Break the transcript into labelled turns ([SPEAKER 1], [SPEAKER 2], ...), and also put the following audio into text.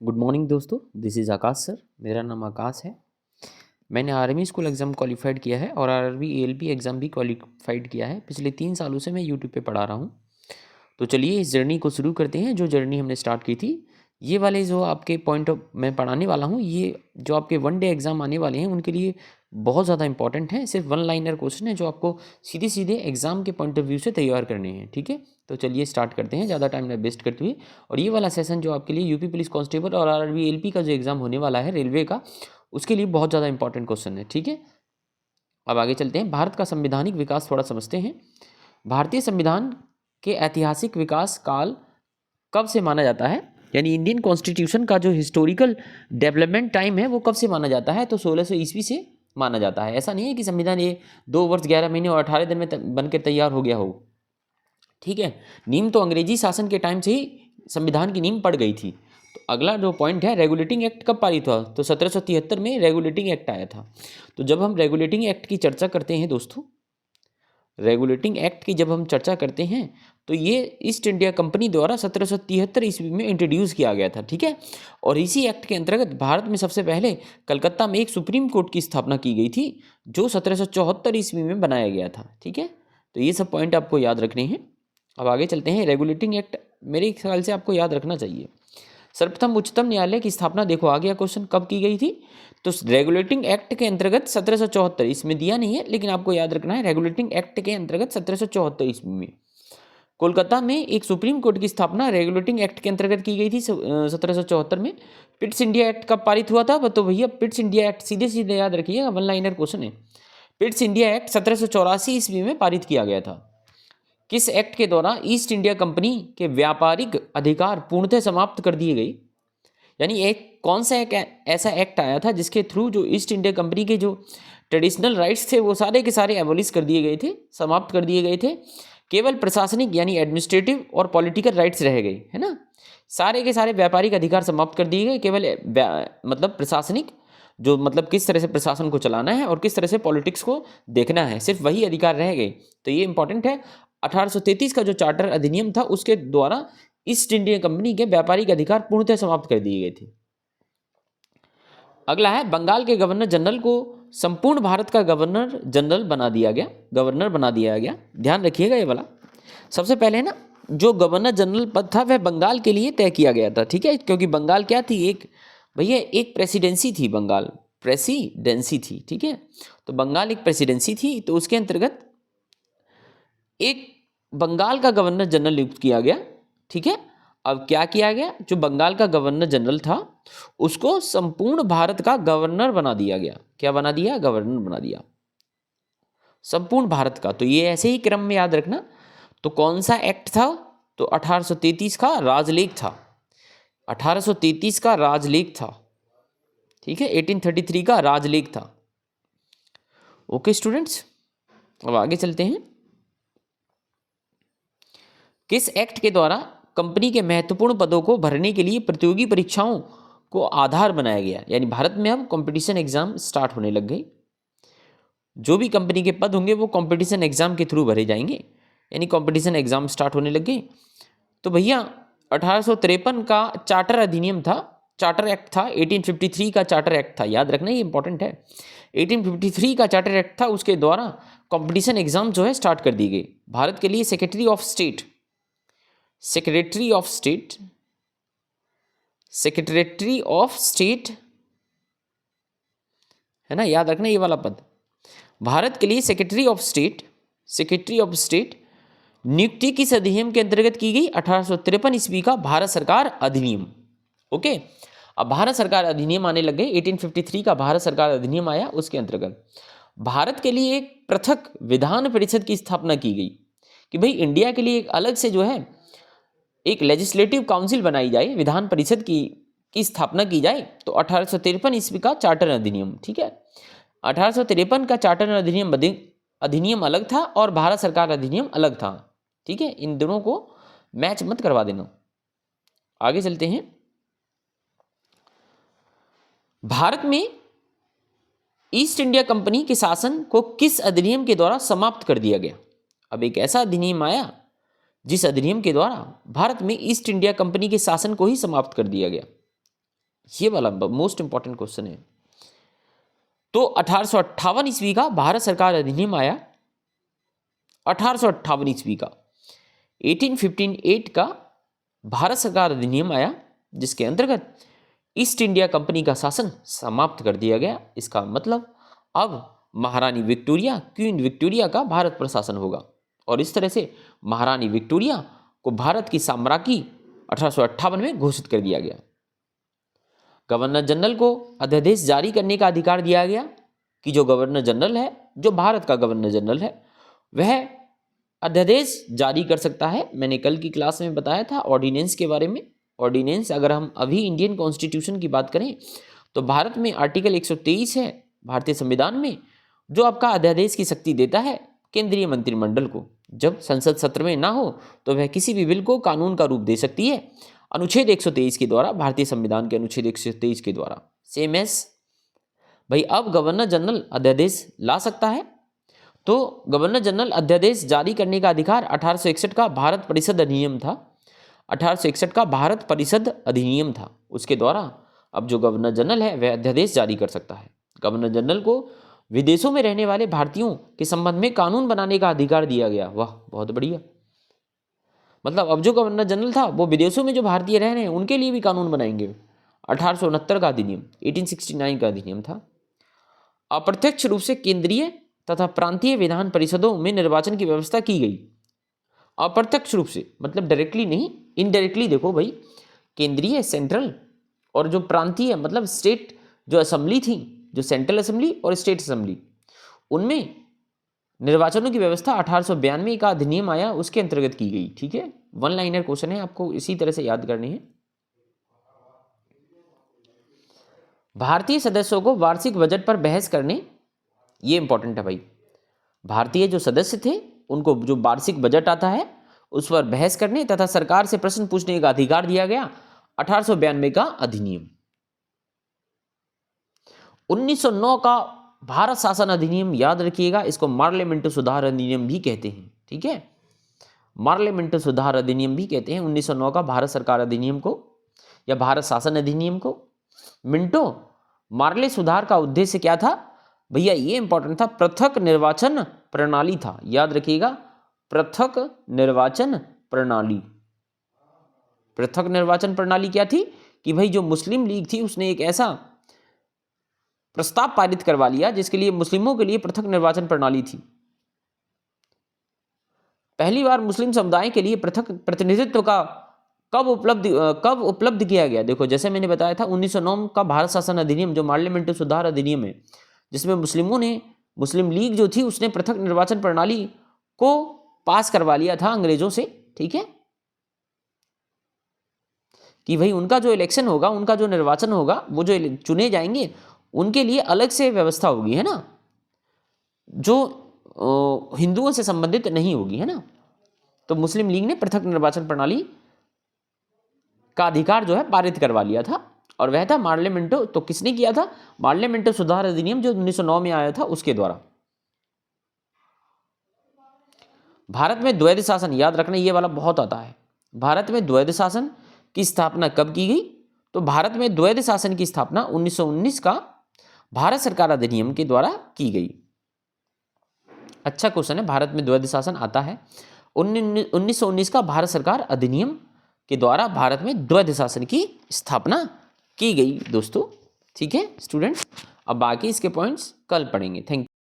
[SPEAKER 1] Good morning दोस्तों, this is Akash sir. मेरा नाम आकाश है। मैंने आर्मी स्कूल एग्ज़ाम क्वालिफाइड किया है और आरआरबी एएलपी एग्ज़ाम भी क्वालिफाइड किया है। पिछले 3 सालों से मैं यूट्यूब पे पढ़ा रहा हूँ। तो चलिए इस जर्नी को शुरू करते हैं। जो जर्नी हमने स्टार्ट की थी, ये वाले जो आपके पॉइंट ऑफ मैं पढ़ाने वाला हूँ, ये जो आपके वन डे एग्ज़ाम आने वाले हैं उनके लिए बहुत ज़्यादा इंपॉर्टेंट है। सिर्फ वन लाइनर क्वेश्चन है जो आपको सीधे सीधे एग्ज़ाम के पॉइंट ऑफ व्यू से तैयार करने हैं। ठीक है, तो चलिए स्टार्ट करते हैं ज़्यादा टाइम ना वेस्ट करते हुए। और ये वाला सेशन जो आपके लिए यूपी पुलिस कांस्टेबल और आरआरबी एलपी का जो एग्ज़ाम होने वाला है रेलवे का, उसके लिए बहुत ज़्यादा इंपॉर्टेंट क्वेश्चन है। ठीक है, अब आगे चलते हैं। भारत का संवैधानिक विकास थोड़ा समझते हैं। भारतीय संविधान के ऐतिहासिक विकास काल कब से माना जाता है, यानी इंडियन कॉन्स्टिट्यूशन का जो हिस्टोरिकल डेवलपमेंट टाइम है वो कब से माना जाता है? तो 1600 ईस्वी से माना जाता है। ऐसा नहीं है कि संविधान ये 2 वर्ष 11 महीने और 18 दिन में बनकर तैयार हो गया हो। ठीक है, नींव तो अंग्रेजी शासन के टाइम से ही संविधान की नींव पड़ गई थी। तो अगला जो पॉइंट है, रेगुलेटिंग एक्ट कब पारित हुआ? तो 1773 में रेगुलेटिंग एक्ट आया था। तो जब हम रेगुलेटिंग एक्ट की चर्चा करते हैं दोस्तों, रेगुलेटिंग एक्ट की जब हम चर्चा करते हैं तो ये ईस्ट इंडिया कंपनी द्वारा 1773 ईस्वी में इंट्रोड्यूस किया गया था। ठीक है, और इसी एक्ट के अंतर्गत भारत में सबसे पहले कलकत्ता में एक सुप्रीम कोर्ट की स्थापना की गई थी जो 1774 ईस्वी में बनाया गया था। ठीक है, तो ये सब पॉइंट आपको याद रखने हैं। अब आगे चलते हैं। रेगुलेटिंग एक्ट मेरे ख्याल से आपको याद रखना चाहिए। सर्वप्रथम उच्चतम न्यायालय की स्थापना, देखो आ गया क्वेश्चन, कब की गई थी? तो रेगुलेटिंग एक्ट के अंतर्गत 1774, इसमें दिया नहीं है लेकिन आपको याद रखना है, रेगुलेटिंग एक्ट के अंतर्गत 1774 ईस्वी में कोलकाता में एक सुप्रीम कोर्ट की स्थापना रेगुलेटिंग एक्ट के अंतर्गत की गई थी 1774 में। पिट्स इंडिया एक्ट कब पारित हुआ था? तो भैया पिट्स इंडिया एक्ट सीधे सीधे याद रखिएगा, वन लाइनर क्वेश्चन है। पिट्स इंडिया एक्ट 1784 ईस्वी में पारित किया गया था। किस एक्ट के द्वारा ईस्ट इंडिया कंपनी के व्यापारिक अधिकार पूर्णतः समाप्त कर दिए गए? यानी एक कौन सा एक ऐसा एक्ट आया था जिसके थ्रू जो ईस्ट इंडिया कंपनी के जो ट्रेडिशनल राइट्स थे वो सारे के सारे एबोलिश कर दिए गए थे, समाप्त कर दिए गए थे। केवल प्रशासनिक यानी एडमिनिस्ट्रेटिव और पॉलिटिकल राइट्स रह गए, है ना। सारे के सारे व्यापारिक अधिकार समाप्त कर दिए गए, केवल मतलब प्रशासनिक, जो मतलब किस तरह से प्रशासन को चलाना है और किस तरह से पॉलिटिक्स को देखना है, सिर्फ वही अधिकार रह गए। तो ये इंपॉर्टेंट है। 1833 का जो चार्टर अधिनियम था उसके द्वारा ईस्ट इंडिया कंपनी के व्यापारिक अधिकार पूर्णतः समाप्त कर दिए गए थे। अगला है, बंगाल के गवर्नर जनरल को संपूर्ण भारत का गवर्नर जनरल बना दिया गया, गवर्नर बना दिया गया। ध्यान रखिएगा ये वाला। सबसे पहले ना जो गवर्नर जनरल पद था वह बंगाल के लिए तय किया गया था। ठीक है, क्योंकि बंगाल क्या थी, एक भैया एक प्रेसिडेंसी थी, बंगाल प्रेसिडेंसी थी। ठीक है, तो बंगाल एक प्रेसिडेंसी थी, तो उसके अंतर्गत एक बंगाल का गवर्नर जनरल नियुक्त किया गया। ठीक है, अब क्या किया गया, जो बंगाल का गवर्नर जनरल था उसको संपूर्ण भारत का गवर्नर बना दिया गया। क्या बना दिया? गवर्नर बना दिया संपूर्ण भारत का। तो ये ऐसे ही क्रम में याद रखना। तो कौन सा एक्ट था? तो 1833 का राजलेख था। 1833 का राजलेख था। ठीक है, 1833 का राजलेख था। ओके स्टूडेंट्स, अब आगे चलते हैं। किस एक्ट के द्वारा कंपनी के महत्वपूर्ण पदों को भरने के लिए प्रतियोगी परीक्षाओं को आधार बनाया गया? यानी भारत में अब कंपटीशन एग्जाम स्टार्ट होने लग गई। जो भी कंपनी के पद होंगे वो कंपटीशन एग्जाम के थ्रू भरे जाएंगे, यानी कंपटीशन एग्जाम स्टार्ट होने लग गए। तो भैया 1853 का चार्टर अधिनियम था, चार्टर एक्ट था। 1853 का चार्टर एक्ट था, याद रखना ये इंपॉर्टेंट है। 1853 का चार्टर एक्ट था, उसके द्वारा कंपटीशन एग्जाम जो है स्टार्ट कर दी गई। भारत के लिए secretary of state, secretary of state, secretary of state, है ना, याद रखना ये वाला पद। भारत के लिए secretary of state, secretary of state नियुक्ति किस अधिनियम के अंतर्गत की गई? 1853 ईस्वी का भारत सरकार अधिनियम। ओके, अब भारत सरकार अधिनियम आने लग गए। 1853 का भारत सरकार अधिनियम आया, उसके अंतर्गत भारत के लिए एक पृथक विधान परिषद की स्थापना की गई कि भाई इंडिया के लिए एक अलग से जो है एक लेजिस्लेटिव काउंसिल बनाई जाए, विधान परिषद की स्थापना की जाए। तो 1853 ईस्वी का चार्टर अधिनियम। ठीक है, 1853 का चार्टर अधिनियम अलग था और भारत सरकार अधिनियम अलग था। ठीक है, इन दोनों को मैच मत करवा देना। आगे चलते हैं। भारत में ईस्ट इंडिया कंपनी के शासन को किस अधिनियम के द्वारा समाप्त कर दिया गया? अब एक ऐसा अधिनियम आया जिस अधिनियम के द्वारा भारत में ईस्ट इंडिया कंपनी के शासन को ही समाप्त कर दिया गया। ये वाला मोस्ट इंपॉर्टेंट क्वेश्चन है। तो 1858 ईस्वी का भारत सरकार अधिनियम आया, 1858 ईस्वी का 1858 का भारत सरकार अधिनियम आया, जिसके अंतर्गत ईस्ट इंडिया कंपनी का शासन समाप्त कर दिया गया। इसका मतलब अब महारानी विक्टोरिया, क्वीन विक्टोरिया का भारत पर शासन होगा, और इस तरह से महारानी विक्टोरिया को भारत की साम्राज्ञी 1858 में घोषित कर दिया गया। गवर्नर जनरल को अध्यादेश जारी करने का अधिकार दिया गया कि जो गवर्नर जनरल है, जो भारत का गवर्नर जनरल है, वह अध्यादेश जारी कर सकता है। मैंने कल की क्लास में बताया था ऑर्डिनेंस के बारे में। ऑर्डिनेंस, अगर हम अभी इंडियन कॉन्स्टिट्यूशन की बात करें तो भारत में आर्टिकल 123 है भारतीय संविधान में, जो आपका अध्यादेश की शक्ति देता है केंद्रीय मंत्रिमंडल को। जब संसद सत्र में ना हो तो वह किसी भी बिल को कानून का रूप दे सकती है अनुच्छेद 123 के द्वारा, भारतीय संविधान के अनुच्छेद 123 के द्वारा। सेम एस भाई, अब गवर्नर जनरल अध्यादेश ला सकता है। तो गवर्नर जनरल अध्यादेश जारी करने का अधिकार 1861 का भारत परिषद अधिनियम था, 1861 का भारत परिषद अधिनियम था। उसके द्वारा अब जो गवर्नर जनरल है वह अध्यादेश जारी कर सकता है। गवर्नर जनरल को विदेशों में रहने वाले भारतीयों के संबंध में कानून बनाने का अधिकार दिया गया। वाह, बहुत बढ़िया। मतलब अब जो गवर्नर जनरल था वो विदेशों में जो भारतीय रह रहे हैं उनके लिए भी कानून बनाएंगे। 1869 का अधिनियम, 1869 का अधिनियम था। अप्रत्यक्ष रूप से केंद्रीय तथा प्रांतीय विधान परिषदों में निर्वाचन की व्यवस्था की गई। अप्रत्यक्ष रूप से मतलब डायरेक्टली नहीं, इनडायरेक्टली। देखो भाई, केंद्रीय, सेंट्रल, और जो प्रांतीय मतलब स्टेट जो असेंबली थी, जो सेंट्रल असेंबली और स्टेट असेंबली, उनमें निर्वाचनों की व्यवस्था 1892 का अधिनियम आया, उसके अंतर्गत की गई। ठीक है, वन लाइनर क्वेश्चन है, आपको इसी तरह से याद करने हैं। भारतीय सदस्यों को वार्षिक बजट पर बहस करने, ये इंपॉर्टेंट है भाई, भारतीय जो सदस्य थे उनको जो वार्षिक बजट आता है उस पर बहस करने तथा सरकार से प्रश्न पूछने का अधिकार दिया गया, 1892 का अधिनियम। 1909 का भारत शासन अधिनियम, याद रखिएगा, इसको पार्लियामेंट सुधार अधिनियम भी कहते हैं। ठीक है, पार्लियामेंट सुधार अधिनियम भी कहते हैं 1909 का भारत सरकार अधिनियम को, या भारत शासन अधिनियम को। मिंटो मार्ले सुधार का उद्देश्य क्या था भैया, ये इंपॉर्टेंट था, पृथक निर्वाचन प्रणाली था। याद रखिएगा, पृथक निर्वाचन प्रणाली। पृथक निर्वाचन प्रणाली क्या थी कि भाई जो मुस्लिम लीग थी उसने एक ऐसा प्रस्ताव पारित करवा लिया जिसके लिए मुस्लिमों के लिए पृथक निर्वाचन प्रणाली थी। पहली बार मुस्लिम समुदाय के लिए पृथक प्रतिनिधित्व का कब उपलब्ध किया गया। देखो, जैसे मैंने बताया था 1909 का भारत शासन अधिनियम जो पार्लियामेंट सुधार अधिनियम है, जिसमें मुस्लिम लीग जो थी उसने पृथक निर्वाचन प्रणाली को पास करवा लिया था अंग्रेजों से। ठीक है, कि भाई उनका जो इलेक्शन होगा, उनका जो निर्वाचन होगा, वो जो चुने जाएंगे उनके लिए अलग से व्यवस्था होगी, है ना, जो हिंदुओं से संबंधित नहीं होगी, है ना। तो मुस्लिम लीग ने पृथक निर्वाचन प्रणाली का अधिकार जो है पारित करवा लिया था, और वह था पार्लियामेंटो। तो किसने किया था? पार्लियामेंट सुधार अधिनियम जो 1909 में आया था उसके द्वारा। भारत में द्वैध शासन, याद रखना, ये वाला बहुत आता है। भारत में द्वैध शासन की स्थापना कब की गई? तो भारत में द्वैध शासन की स्थापना 1919 का भारत सरकार अधिनियम के द्वारा की गई। अच्छा क्वेश्चन है, भारत में द्वैध शासन आता है 1919 का भारत सरकार अधिनियम के द्वारा भारत में द्वैध शासन की स्थापना की गई दोस्तों। ठीक है स्टूडेंट्स, अब बाकी इसके पॉइंट्स कल पढ़ेंगे। Thank you.